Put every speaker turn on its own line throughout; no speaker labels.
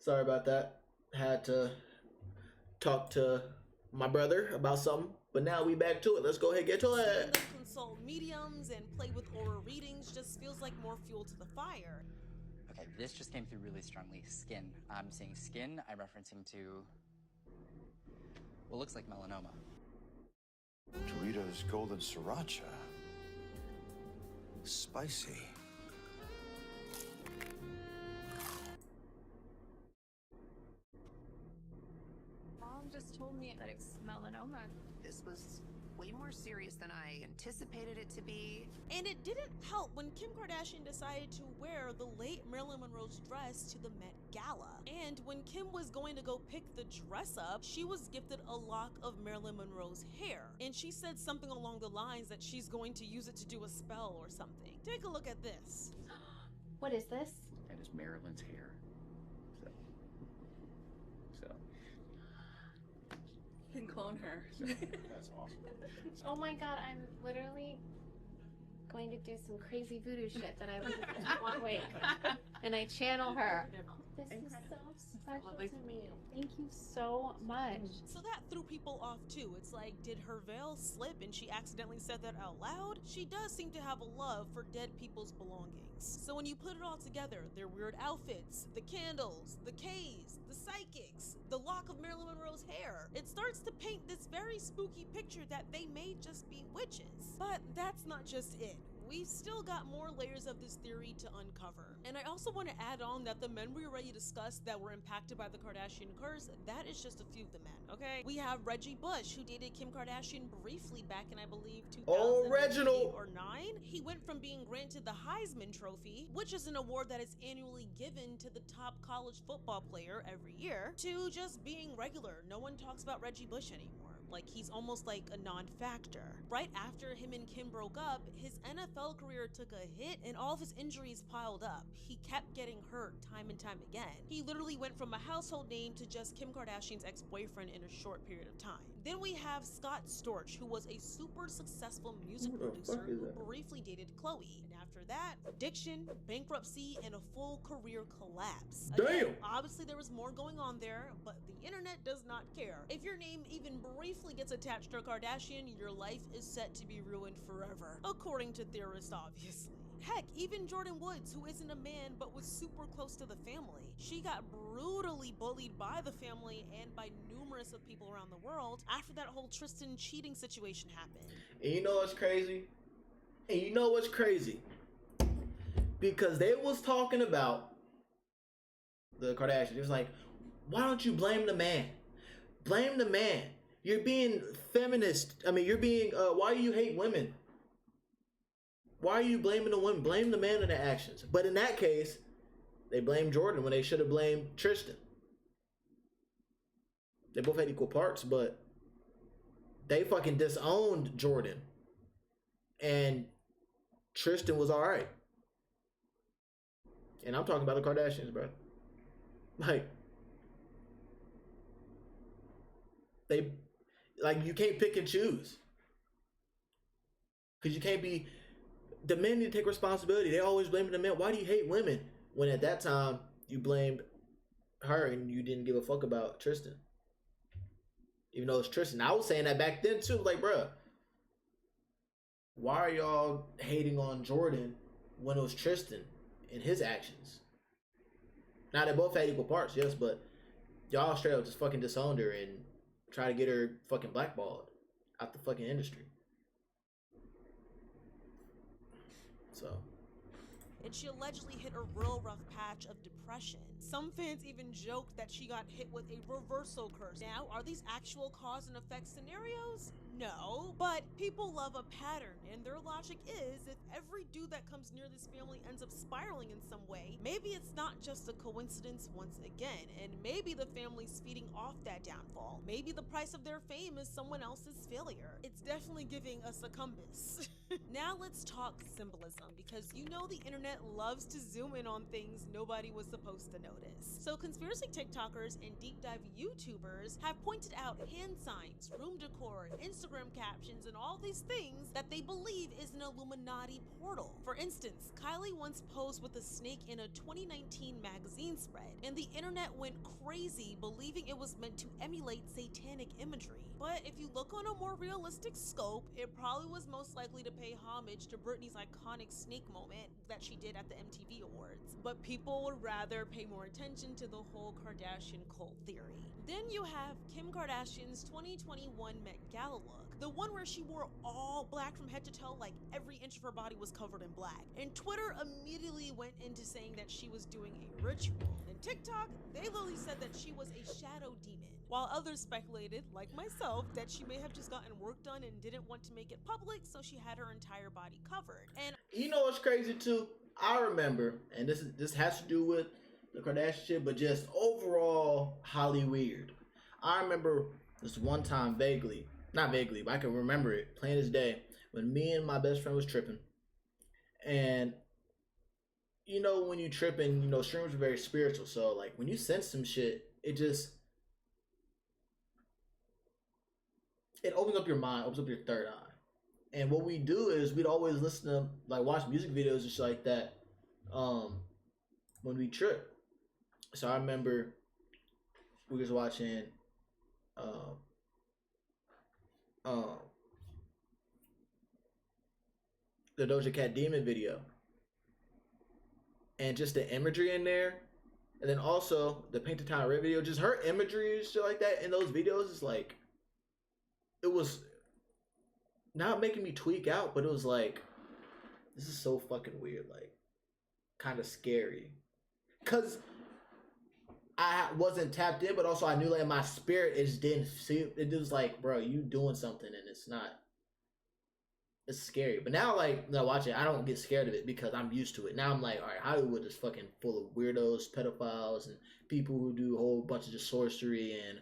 Sorry about that. Had to talk to my brother about something, but now we back to it. Let's go ahead and get to
Seeing
it.
them consult mediums and play with aura readings just feels like more fuel to the fire.
Okay, this just came through really strongly. Skin. I'm seeing skin. I'm referencing to what looks like melanoma.
Doritos Golden Sriracha. Spicy.
Mom just told me that it's melanoma.
This was way more serious than I anticipated it to be.
And it didn't help when Kim Kardashian decided to wear the late Marilyn Monroe's dress to the Met Gala. And when Kim was going to go pick the dress up, she was gifted a lock of Marilyn Monroe's hair. And she said something along the lines that she's going to use it to do a spell or something. Take a look at this.
What is this?
That is Marilyn's hair. So.
You can clone her.
That's awesome.
Oh my god, I'm literally going to do some crazy voodoo shit that I learned in one week. And I channel her. This is so special to me. Thank you so much.
So that threw people off too. It's like, did her veil slip and she accidentally said that out loud? She does seem to have a love for dead people's belongings. So when you put it all together, their weird outfits, the candles, the K's, the psychics, the lock of Marilyn Monroe's hair, it starts to paint this very spooky picture that they may just be witches. But that's not just it. We've still got more layers of this theory to uncover. And I also want to add on that the men we already discussed that were impacted by the Kardashian curse, that is just a few of the men, okay? We have Reggie Bush, who dated Kim Kardashian briefly back in, I believe, 2008
Reginald.
or 9. He went from being granted the Heisman Trophy, which is an award that is annually given to the top college football player every year, to just being regular. No one talks about Reggie Bush anymore. Like, he's almost like a non-factor. Right after him and Kim broke up, his NFL career took a hit and all of his injuries piled up. He kept getting hurt time and time again. He literally went from a household name to just Kim Kardashian's ex-boyfriend in a short period of time. Then we have Scott Storch, who was a super successful music producer who briefly dated Chloe. And after that, addiction, bankruptcy, and a full career collapse. Again, obviously there was more going on there, but the internet does not care. If your name even briefly gets attached to a Kardashian, your life is set to be ruined forever, according to theorists, obviously. Heck, even Jordan Woods, who isn't a man but was super close to the family. She got brutally bullied by the family and by numerous of people around the world after that whole Tristan cheating situation happened.
And you know what's crazy? Because they was talking about the Kardashians. It was like, why don't you blame the man? Blame the man. You're being feminist. I mean, you're being, why do you hate women? Why are you blaming the women? Blame the man in the actions. But in that case, they blamed Jordan when they should have blamed Tristan. They both had equal parts, but they fucking disowned Jordan. And Tristan was alright. And I'm talking about the Kardashians, bro. Like, you can't pick and choose. Because you can't be, the men need to take responsibility. They always blaming the men. Why do you hate women? When at that time, you blamed her and you didn't give a fuck about Tristan. Even though it's Tristan. I was saying that back then too. Like, bruh, why are y'all hating on Jordan when it was Tristan and his actions? Now, they both had equal parts, yes, but y'all straight up just fucking disowned her and try to get her fucking blackballed out the fucking industry. So.
And she allegedly hit a real rough patch of depression. Some fans even joked that she got hit with a reversal curse. Now, are these actual cause and effect scenarios? No, but people love a pattern, and their logic is if every dude that comes near this family ends up spiraling in some way, maybe it's not just a coincidence once again, and maybe the family's feeding off that downfall. Maybe the price of their fame is someone else's failure. It's definitely giving a succumbus. Now let's talk symbolism, because you know the internet loves to zoom in on things nobody was supposed to notice. So conspiracy TikTokers and deep dive YouTubers have pointed out hand signs, room decor, Instagram Instagram captions and all these things that they believe is an Illuminati portal. For instance, Kylie once posed with a snake in a 2019 magazine spread, and the internet went crazy believing it was meant to emulate satanic imagery. But if you look on a more realistic scope, it probably was most likely to pay homage to Britney's iconic snake moment that she did at the MTV Awards. But people would rather pay more attention to the whole Kardashian cult theory. Then you have Kim Kardashian's 2021 Met Gala look, the one where she wore all black from head to toe, like every inch of her body was covered in black. And Twitter immediately went into saying that she was doing a ritual. And TikTok, they literally said that she was a shadow demon, while others speculated, like myself, that she may have just gotten work done and didn't want to make it public, so she had her entire body covered. And
you know what's crazy too? I remember, and this has to do with the Kardashian shit, but just overall Holly weird. I remember this one time not vaguely, but I can remember it plain as day, when me and my best friend was tripping. And you know, when you tripping, you know, streams are very spiritual, so like when you sense some shit, it opens up your mind, opens up your third eye. And what we do is we'd always listen to, like, watch music videos and shit like that when we trip. So I remember we was watching the Doja Cat Demon video. And just the imagery in there. And then also the Paint the Town Red video. Just her imagery and shit like that in those videos is like, it was not making me tweak out, but it was like, this is so fucking weird, like, kind of scary. Cause I wasn't tapped in, but also I knew, like, my spirit didn't see it. Was like, bro, you doing something, and it's scary. But now, like, when I watch it, I don't get scared of it because I'm used to it. Now I'm like, all right, Hollywood is fucking full of weirdos, pedophiles, and people who do a whole bunch of just sorcery, and,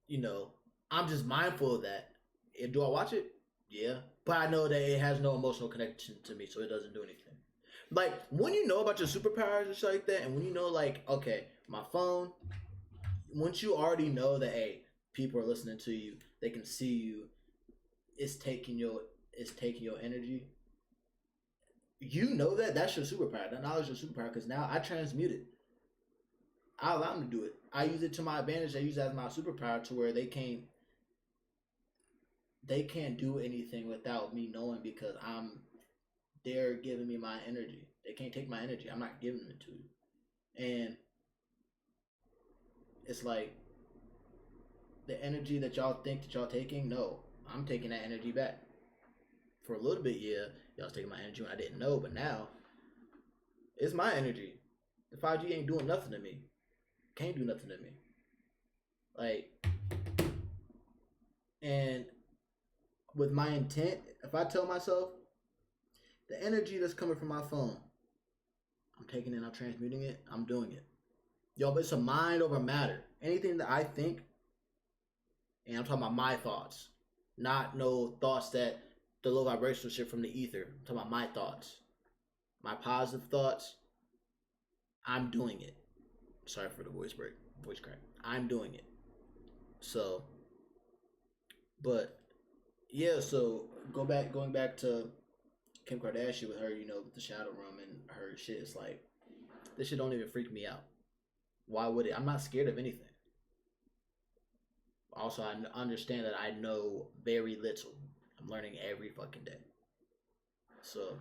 you know, I'm just mindful of that. And do I watch it? Yeah. But I know that it has no emotional connection to me, so it doesn't do anything. Like, when you know about your superpowers and shit like that, and when you know, like, okay, my phone, once you already know that, hey, people are listening to you, they can see you, it's taking your energy. You know that's your superpower. That knowledge is your superpower, because now I transmute it. I allow them to do it. I use it to my advantage. I use it as my superpower to where they can't do anything without me knowing, because they're giving me my energy. They can't take my energy. I'm not giving it to you. And it's like, the energy that y'all think that y'all taking, no, I'm taking that energy back. For a little bit, yeah, y'all was taking my energy when I didn't know, but now it's my energy. The 5G ain't doing nothing to me. Can't do nothing to me. Like, and with my intent, if I tell myself the energy that's coming from my phone, I'm taking it, I'm transmuting it, I'm doing it. Yo, it's a mind over matter. Anything that I think, and I'm talking about my thoughts, not no thoughts that the low vibrational shit from the ether. I'm talking about my thoughts, my positive thoughts. I'm doing it. Sorry for the voice crack. I'm doing it. So, but yeah, so going back to Kim Kardashian with her, you know, with the shadow room and her shit, it's like, this shit don't even freak me out. Why would it? I'm not scared of anything. Also, I understand that I know very little. I'm learning every fucking day. So,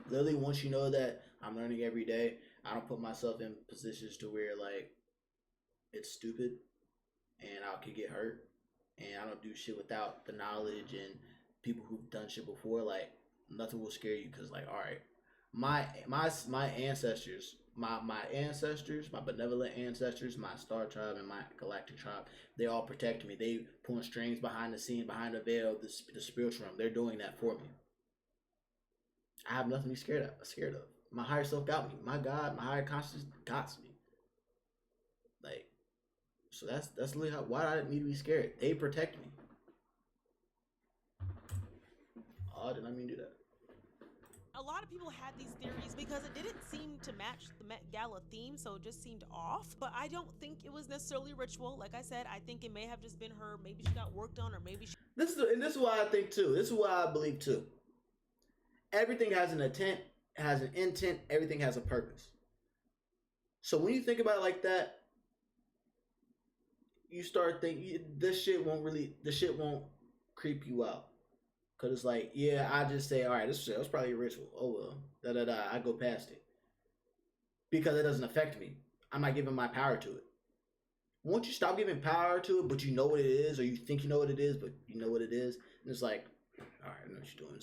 literally, once you know that I'm learning every day, I don't put myself in positions to where, like, it's stupid and I could get hurt. And I don't do shit without the knowledge and people who've done shit before. Like, nothing will scare you, because, like, all right, my ancestors, my benevolent ancestors, my star tribe and my galactic tribe, they all protect me. They pulling strings behind the scene, behind the veil, the spiritual realm. They're doing that for me. I have nothing to be scared of. My higher self got me. My God, my higher consciousness got me. Like, so that's literally why I didn't need to be scared. They protect me. Oh, I did not mean to do that.
A lot of people had these theories because it didn't seem to match the Met Gala theme, so it just seemed off. But I don't think it was necessarily ritual. Like I said, I think it may have just been her. Maybe she got worked on, or maybe she.
This is why I think too. This is why I believe too. Everything has an intent, everything has a purpose. So when you think about it like that, you start thinking this shit won't creep you out. Cause it's like, yeah, I just say, all right, this was probably a ritual. Oh well, I go past it. Because it doesn't affect me. I'm not giving my power to it. Once you stop giving power to it, but you know what it is, or you think you know what it is, but you know what it is, and it's like, all right, I know what you're doing.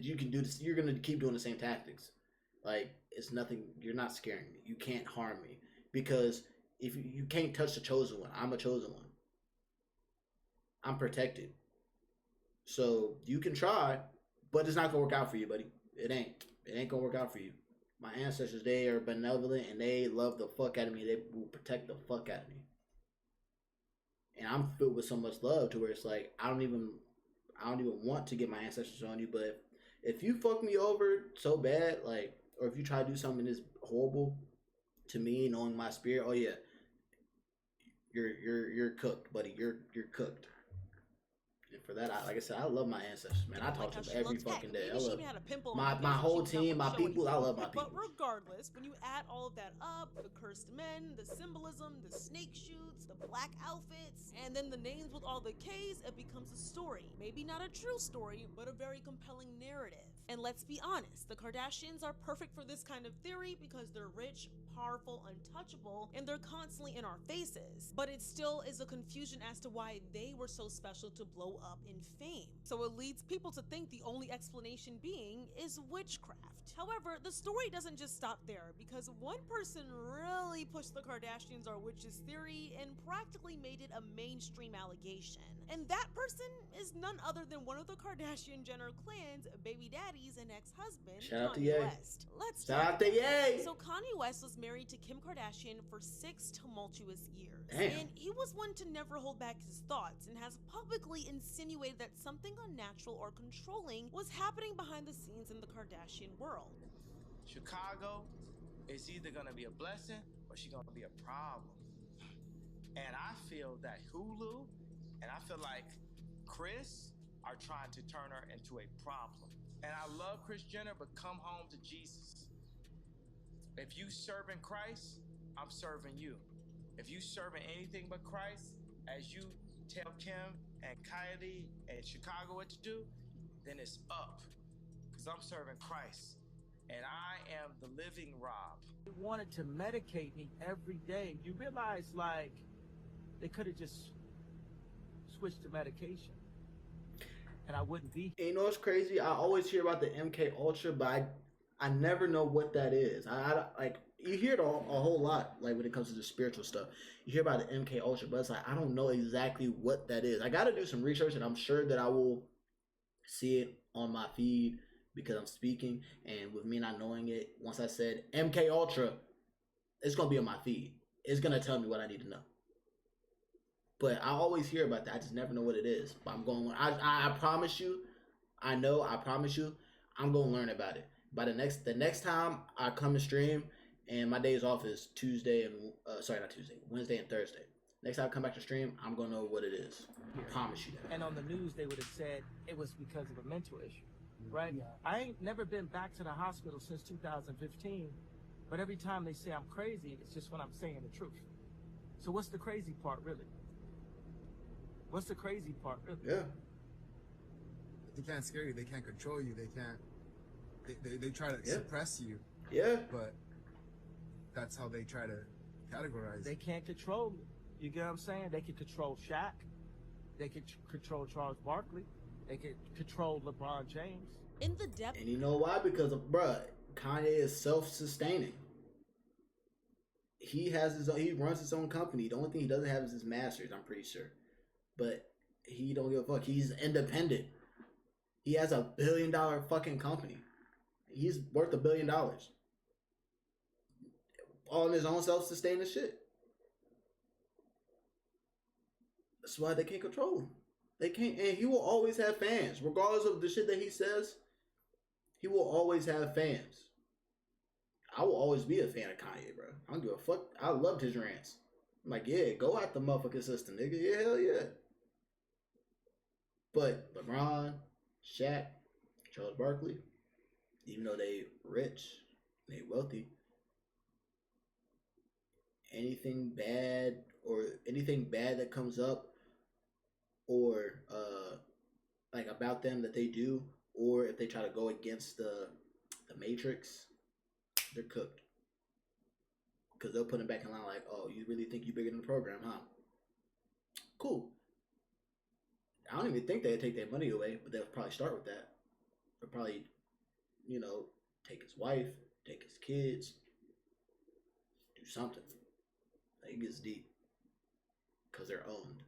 You can do this. You're gonna keep doing the same tactics. Like, it's nothing. You're not scaring me. You can't harm me because if you can't touch the chosen one, I'm a chosen one. I'm protected. So you can try, but it's not gonna work out for you, buddy. It ain't gonna work out for you. My ancestors, they are benevolent and they love the fuck out of me. They will protect the fuck out of me. And I'm filled with so much love to where it's like I don't even want to get my ancestors on you. But if you fuck me over so bad, like, or if you try to do something that's horrible to me, knowing my spirit, oh yeah, you're cooked, buddy. You're cooked. And for that, like I said, I love my ancestors, man. I talk to them every fucking day. I love my whole team, my people. I love my people.
But regardless, when you add all of that up, the cursed men, the symbolism, the snake shoots, the black outfits, and then the names with all the K's, it becomes a story. Maybe not a true story, but a very compelling narrative. And let's be honest, the Kardashians are perfect for this kind of theory because they're rich, powerful, untouchable, and they're constantly in our faces. But it still is a confusion as to why they were so special to blow up in fame. So it leads people to think the only explanation being is witchcraft. However, the story doesn't just stop there because one person really pushed the Kardashians are witches theory and practically made it a mainstream allegation. And that person is none other than one of the Kardashian-Jenner clan's baby daddies and ex-husband, Kanye West. Let's
shout out to Ye.
So Kanye West was married to Kim Kardashian for 6 tumultuous years.
Damn.
And he was one to never hold back his thoughts and has publicly insinuated that something unnatural or controlling was happening behind the scenes in the Kardashian world.
Chicago is either gonna be a blessing or she's gonna be a problem. And I feel that Hulu and I feel like Chris are trying to turn her into a problem. And I love Kris Jenner, but come home to Jesus. If you serving Christ, I'm serving you. If you serving anything but Christ, as you tell Kim and Kylie and Chicago what to do, then it's up. Because I'm serving Christ. And I am the living Rob.
They wanted to medicate me every day. You realize, like, they could have just switched the medication. And I wouldn't be.
And you know what's crazy? I always hear about the MK Ultra, but I never know what that is. I like, you hear it a whole lot, like when it comes to the spiritual stuff. You hear about the MK Ultra, but it's like I don't know exactly what that is. I got to do some research, and I'm sure that I will see it on my feed because I'm speaking. And with me not knowing it, once I said MK Ultra, it's gonna be on my feed. It's gonna tell me what I need to know. But I always hear about that. I just never know what it is. But I'm going. I promise you. I promise you. I'm gonna learn about it. By the next time I come and stream, and my days off is Tuesday and Wednesday and Thursday. Next time I come back to stream, I'm gonna know what it is. I promise you that.
And on the news, they would have said it was because of a mental issue, right? Yeah. I ain't never been back to the hospital since 2015. But every time they say I'm crazy, it's just when I'm saying the truth. So what's the crazy part, really? What's the crazy part, really?
Yeah.
They can't scare you. They can't control you. They can't. They try to suppress you.
Yeah.
But that's how they try to categorize.
They can't control me. You get what I'm saying? They can control Shaq. They can control Charles Barkley. They can control LeBron James.
In the depth.
And you know why? Because Kanye is self-sustaining. He runs his own company. The only thing he doesn't have is his masters, I'm pretty sure. But he don't give a fuck. He's independent. He has $1 billion fucking company. He's worth $1 billion. All in his own self-sustaining shit. That's why they can't control him. They can't, and he will always have fans, regardless of the shit that he says. He will always have fans. I will always be a fan of Kanye, bro. I don't give a fuck. I loved his rants. I'm like, yeah, go at the motherfucking system, nigga. Yeah, hell yeah. But LeBron, Shaq, Charles Barkley, even though they rich, they wealthy, anything bad that comes up or like about them that they do, or if they try to go against the Matrix, they're cooked. Because they'll put them back in line like, oh, you really think you bigger than the program, huh? Cool. I don't even think they'd take their money away, but they'll probably start with that. They'll probably, take his wife, take his kids, do something. Like, it gets deep. Because they're owned.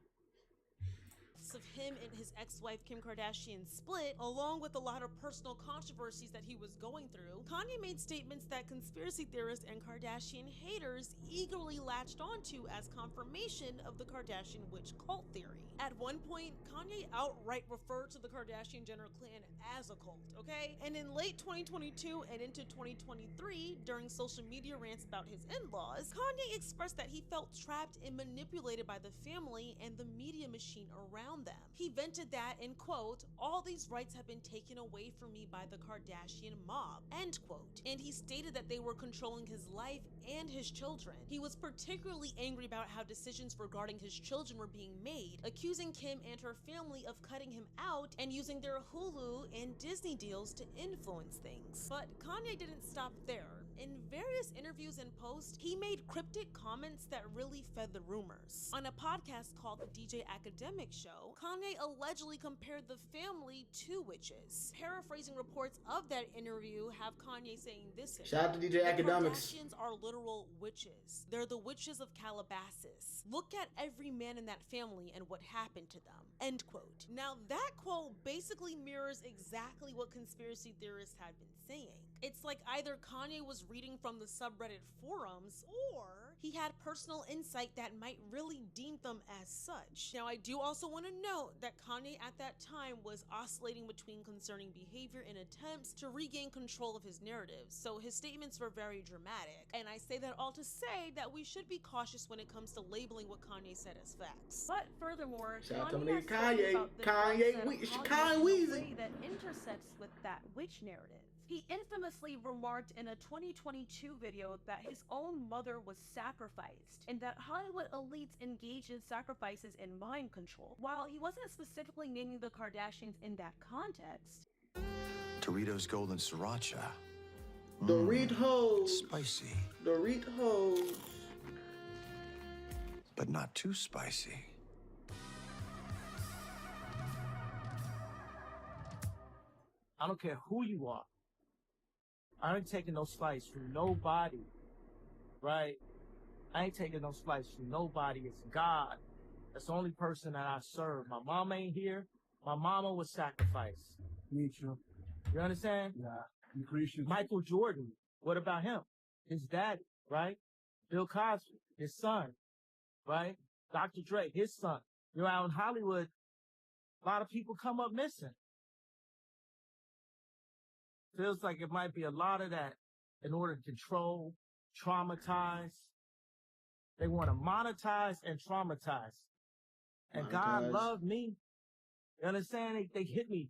Of him and his ex-wife Kim Kardashian split, along with a lot of personal controversies that he was going through, Kanye made statements that conspiracy theorists and Kardashian haters eagerly latched onto as confirmation of the Kardashian witch cult theory. At one point, Kanye outright referred to the Kardashian-Jenner clan as a cult, okay? And in late 2022 and into 2023, during social media rants about his in-laws, Kanye expressed that he felt trapped and manipulated by the family and the media machine around them. He vented that, in quote, all these rights have been taken away from me by the Kardashian mob, end quote. And he stated that they were controlling his life and his children. He was particularly angry about how decisions regarding his children were being made, accusing Kim and her family of cutting him out and using their Hulu and Disney deals to influence things. But Kanye didn't stop there. In various interviews and posts, he made cryptic comments that really fed the rumors. On a podcast called The DJ Academic Show, Kanye allegedly compared the family to witches. Paraphrasing reports of that interview have Kanye saying this:
shout out to DJ Academics.
The Kardashians are literal witches. They're the witches of Calabasas. Look at every man in that family and what happened to them, end quote. Now that quote basically mirrors exactly what conspiracy theorists had been saying. It's like either Kanye was reading from the subreddit forums, or he had personal insight that might really deem them as such. Now, I do also want to note that Kanye at that time was oscillating between concerning behavior and attempts to regain control of his narratives, so his statements were very dramatic. And I say that all to say that we should be cautious when it comes to labeling what Kanye said as facts. But furthermore, Kanye
Weezy
that intersects with that witch narrative. He infamously remarked in a 2022 video that his own mother was sacrificed, and that Hollywood elites engage in sacrifices and mind control. While he wasn't specifically naming the Kardashians in that context.
Doritos Golden Sriracha.
Doritos.
Spicy.
Doritos.
But not too spicy.
I don't care who you are. I ain't taking no slice from nobody, right? I ain't taking no slice from nobody. It's God. That's the only person that I serve. My mom ain't here. My mama was sacrificed.
Me too.
You understand?
Yeah.
Michael Jordan, what about him? His daddy, right? Bill Cosby, his son, right? Dr. Dre, his son. You're out in Hollywood, a lot of people come up missing. Feels like it might be a lot of that in order to control, traumatize. They want to monetize and traumatize. And God loved me. You understand? They hit me.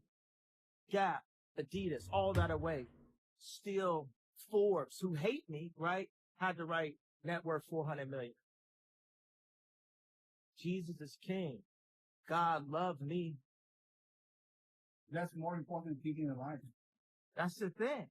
Gap, Adidas, all that away. Still, Forbes, who hate me, right? Had to write net worth 400 million. Jesus is king. God loved me.
That's more important than keeping alive.
That's the thing.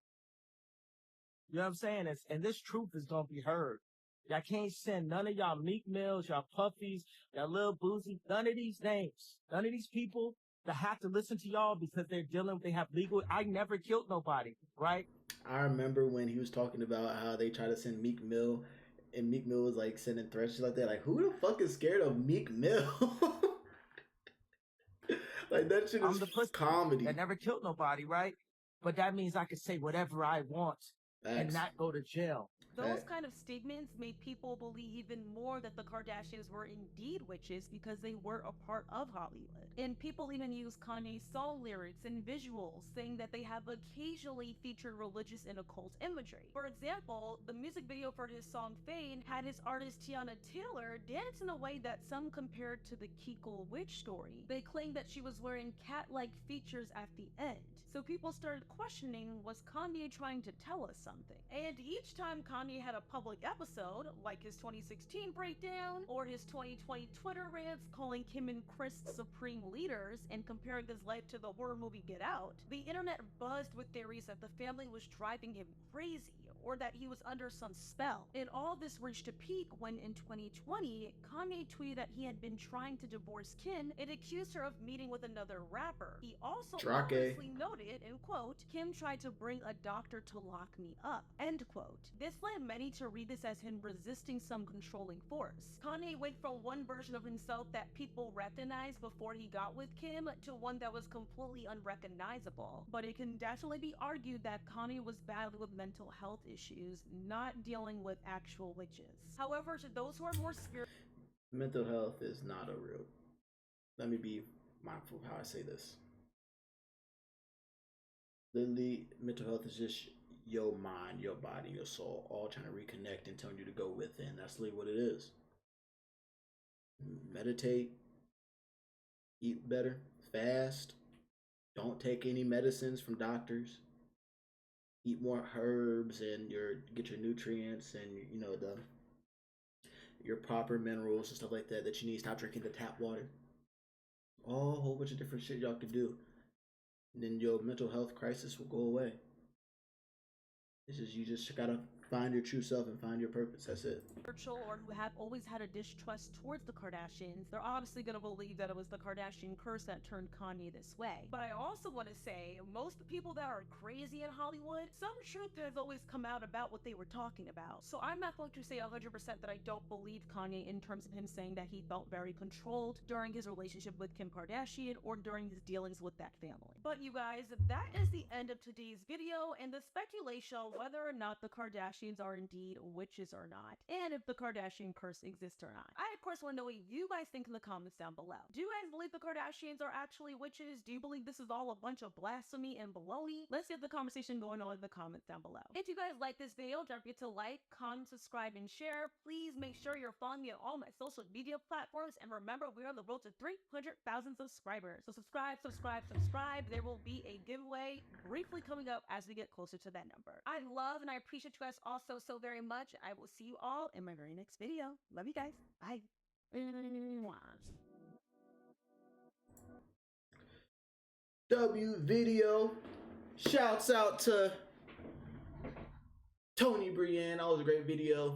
You know what I'm saying? And this truth is going to be heard. Y'all can't send none of y'all Meek Mills, y'all Puffies, y'all Lil Boozy, none of these names, none of these people that have to listen to y'all because they have legal. I never killed nobody, right?
I remember when he was talking about how they try to send Meek Mill, and Meek Mill was like sending threats like that. Like, who the fuck is scared of Meek Mill? Like, that shit is comedy.
I never killed nobody, right? But that means I can say whatever I want and not go to jail.
Those kind of statements made people believe even more that the Kardashians were indeed witches because they were a part of Hollywood. And people even use Kanye's song lyrics and visuals, saying that they have occasionally featured religious and occult imagery. For example, the music video for his song Fame had his artist Tiana Taylor dance in a way that some compared to the Nykel witch story. They claimed that she was wearing cat-like features at the end. So people started questioning, was Kanye trying to tell us something? And each time Kanye had a public episode, like his 2016 breakdown, or his 2020 Twitter rants calling Kim and Kris supreme leaders and comparing his life to the horror movie Get Out, the internet buzzed with theories that the family was driving him crazy, or that he was under some spell. And all this reached a peak when in 2020, Kanye tweeted that he had been trying to divorce Kim and accused her of meeting with another rapper. He also obviously noted, in quote, Kim tried to bring a doctor to lock me up, end quote. This led many to read this as him resisting some controlling force. Kanye went from one version of himself that people recognized before he got with Kim to one that was completely unrecognizable. But it can definitely be argued that Kanye was battling with mental health issues, not dealing with actual witches. However, to those who are more spiritual,
mental health is not a real. Let me be mindful of how I say this. Literally, mental health is just your mind, your body, your soul, all trying to reconnect and telling you to go within. That's literally what it is. Meditate, eat better, fast, don't take any medicines from doctors. Eat more herbs and get your nutrients and your proper minerals and stuff like that that you need. Stop drinking the tap water. A whole bunch of different shit y'all can do. And then your mental health crisis will go away. It's just you just gotta find your true self and find your purpose. That's it.
Or who have always had a distrust towards the Kardashians, they're obviously going to believe that it was the Kardashian curse that turned Kanye this way. But I also want to say, most people that are crazy in Hollywood, some truth has always come out about what they were talking about. So I'm not going to say 100% that I don't believe Kanye in terms of him saying that he felt very controlled during his relationship with Kim Kardashian or during his dealings with that family. But you guys, that is the end of today's video and the speculation on whether or not the Kardashians are indeed witches or not, and if the Kardashian curse exists or not. I of course want to know what you guys think in the comments down below. Do you guys believe the Kardashians are actually witches? Do you believe this is all a bunch of blasphemy and baloney? Let's get the conversation going on in the comments down below. If you guys like this video, don't forget to like, comment, subscribe, and share. Please make sure you're following me on all my social media platforms, and remember, we're on the road to 300,000 subscribers. So subscribe, subscribe, subscribe. There will be a giveaway briefly coming up as we get closer to that number. I love and I appreciate you guys all so very much. I will see you all in my very next video. Love you guys. Bye.
W video. Shouts out to Tony Brienne. That was a great video.